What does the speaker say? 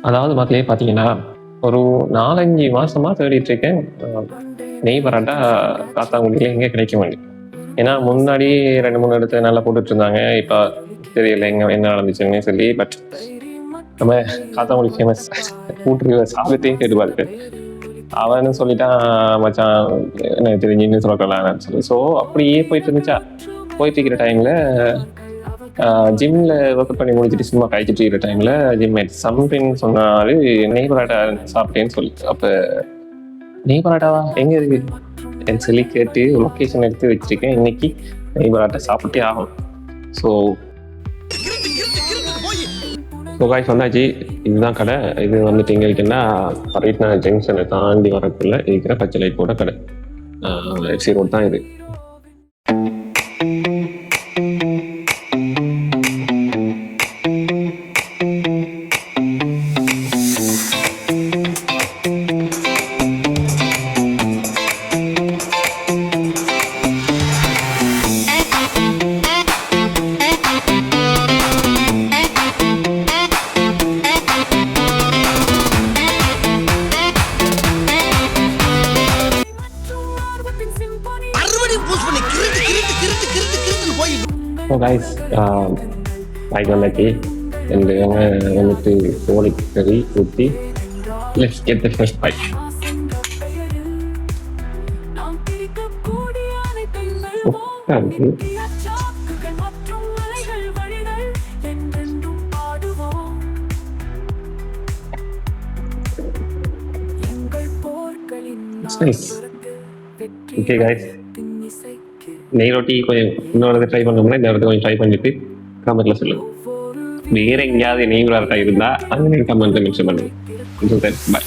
அதாவது மக்களே பார்த்தீங்கன்னா, ஒரு 4, 5 மாசமா தேடிட்டு இருக்கேன். நெய் பரோட்டா காத்தாங்குடியில எங்க கிடைக்க மாட்டேங்குது. ஏன்னா முன்னாடி 2, 3 இடத்துல நல்லா போட்டுட்டு இருந்தாங்க. இப்ப தெரியல என்ன நடந்துச்சுன்னே சொல்லி. பட் நம்ம காத்தாங்குடி ஃபேமஸ் கூட்டுறவு சாதத்தையும் கேட்டு பாருங்க. அவன்னு சொல்லிட்டான், மச்சான் எனக்கு தெரிஞ்சுன்னு சொல்லலாம்னு சொல்லி. ஸோ அப்படியே போயிட்டு இருந்துச்சா. போயிட்டு இருக்கிற டைம்ல ஜிம்ல ஒர்க் பண்ணி முடிச்சுட்டு சும்மா கழிச்சிட்டு இருக்கிற டைம்ல ஜிம்மேட் சம்திங் சொன்னாரு, நெய் பரோட்டா சாப்பிட்டேன்னு சொல்லி. அப்ப நெய் பரோட்டாவா எங்க இருக்கு என் சொல்லி கேட்டு லொக்கேஷன் எடுத்து வச்சிருக்கேன். இன்னைக்கு நெய் பரோட்டா சாப்பிட்டே ஆகும். ஸோ காய்ஸ் வந்தாச்சு. இதுதான் கடை. இது வந்துட்டு எங்க இருக்குன்னா பரீட்னா ஜங்ஷனை தாண்டி வரக்குள்ள இருக்கிற பச்சை லைட் போட கடை. எஃப்சி ரோட் தான் இது. ஸோ காய்ஸ் வாய்க்கு வந்தாச்சு. ரெண்டு வந்துட்டு கோழி கறி ஊற்றி let's get the first byte. Okay guys, நெய் ரொட்டி கொஞ்சம் இன்னொரு ட்ரை பண்ணோம்னா இந்த இடத்துல கொஞ்சம் ட்ரை பண்ணிட்டு கமெண்ட்ல சொல்லுங்க. வேற எங்கேயாவது நெய் பரோட்டா இருந்தா அந்த கமெண்ட்ல மென்ஷன் பண்ணுங்க. பாய்.